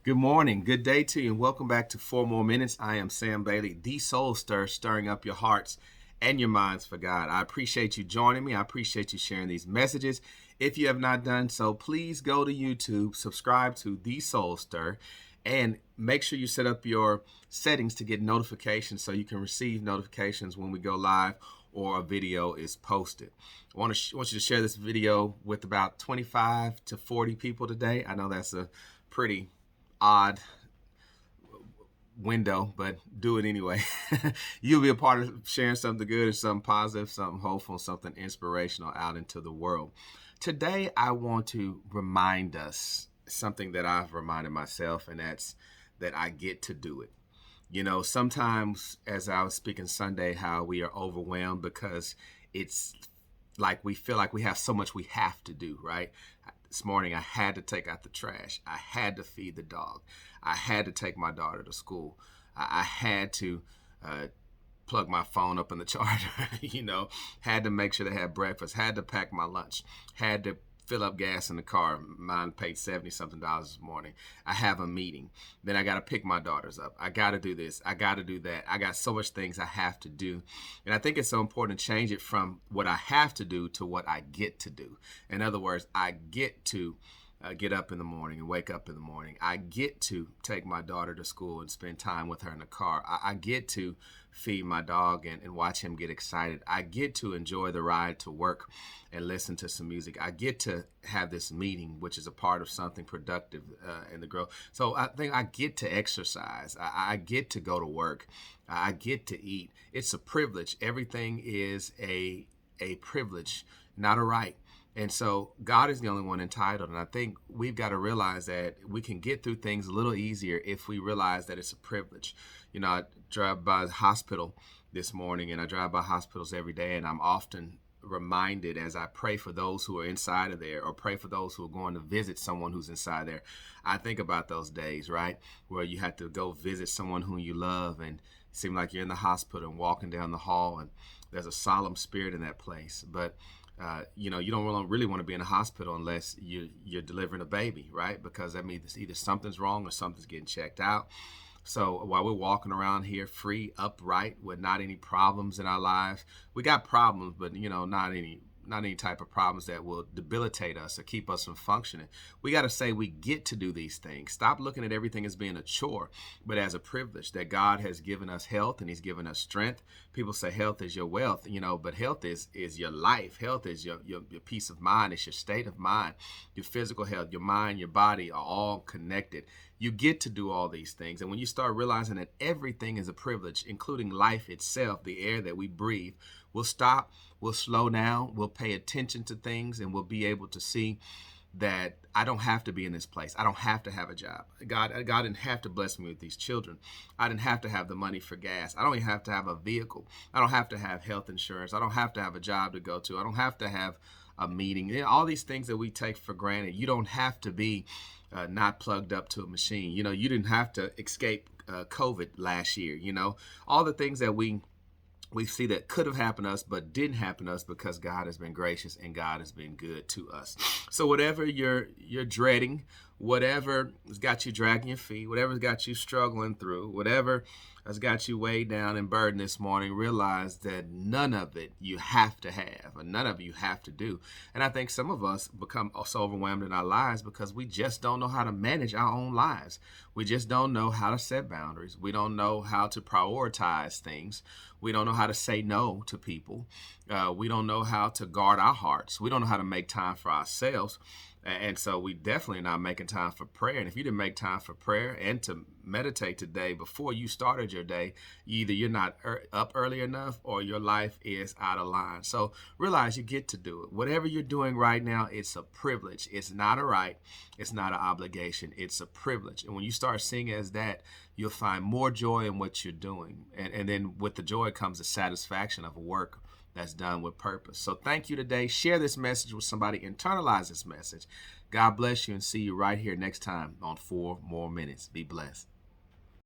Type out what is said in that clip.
Good morning, good day to you, and welcome back to 4 More Minutes. I am Sam Bailey, the Soul Stir, stirring up your hearts and your minds for God. I appreciate you joining me. I appreciate you sharing these messages. If you have not done so, please go to YouTube, subscribe to the Soul Stir, and make sure you set up your settings to get notifications so you can receive notifications when we go live or a video is posted. I want you to share this video with about 25 to 40 people today. I know that's a pretty odd window, but do it anyway. You'll be a part of sharing something good and something positive, something hopeful, something inspirational out into the world. Today, I want to remind us something that I've reminded myself, and that's that I get to do it. You know, sometimes, as I was speaking Sunday, how we are overwhelmed because it's like we feel like we have so much we have to do, right? This morning, I had to take out the trash. I had to feed the dog. I had to take my daughter to school. I had to plug my phone up in the charger, had to make sure they had breakfast, had to pack my lunch, had to fill up gas in the car. Mine paid $70-something this morning. I have a meeting. Then I got to pick my daughters up. I got to do this. I got to do that. I got so much things I have to do. And I think it's so important to change it from what I have to do to what I get to do. In other words, I get to get up in the morning and wake up in the morning. I get to take my daughter to school and spend time with her in the car. I get to feed my dog and watch him get excited. I get to enjoy the ride to work and listen to some music. I get to have this meeting, which is a part of something productive in the growth. So I think I get to exercise. I get to go to work. I get to eat. It's a privilege. Everything is a privilege, not a right. And so God is the only one entitled. And I think we've got to realize that we can get through things a little easier if we realize that it's a privilege. You know, I drive by the hospital this morning, and I drive by hospitals every day, and I'm often reminded as I pray for those who are inside of there or pray for those who are going to visit someone who's inside there. I think about those days, right, where you have to go visit someone whom you love, and it seems like you're in the hospital and walking down the hall, and there's a solemn spirit in that place. But you don't really want to be in a hospital unless you're delivering a baby, right? Because that means either something's wrong or something's getting checked out. So while we're walking around here free, upright, with not any problems in our lives, we got problems, but not any type of problems that will debilitate us or keep us from functioning. We got to say we get to do these things. Stop looking at everything as being a chore, but as a privilege that God has given us health and he's given us strength. People say health is your wealth, but health is your life. Health is your peace of mind. It's your state of mind. Your physical health, your mind, your body are all connected. You get to do all these things. And when you start realizing that everything is a privilege, including life itself, the air that we breathe, we'll stop, we'll slow down, we'll pay attention to things, and we'll be able to see that I don't have to be in this place. I don't have to have a job. God didn't have to bless me with these children. I didn't have to have the money for gas. I don't even have to have a vehicle. I don't have to have health insurance. I don't have to have a job to go to. I don't have to have a meeting. All these things that we take for granted. You don't have to be not plugged up to a machine. You didn't have to escape COVID last year. All the things that we see that could have happened to us but didn't happen to us because God has been gracious and God has been good to us. So whatever you're dreading, whatever has got you dragging your feet, whatever's got you struggling through, whatever has got you weighed down and burdened this morning, realize that none of it you have to have, and none of it you have to do. And I think some of us become so overwhelmed in our lives because we just don't know how to manage our own lives. We just don't know how to set boundaries. We don't know how to prioritize things. We don't know how to say no to people. We don't know how to guard our hearts. We don't know how to make time for ourselves. And so we definitely not making time for prayer. And if you didn't make time for prayer and to meditate today before you started your day, either you're not up early enough or your life is out of line. So realize you get to do it. Whatever you're doing right now, it's a privilege. It's not a right. It's not an obligation. It's a privilege. And when you start seeing it as that, you'll find more joy in what you're doing. And then with the joy comes the satisfaction of work that's done with purpose. So thank you today. Share this message with somebody. Internalize this message. God bless you, and see you right here next time on 4 More Minutes. Be blessed.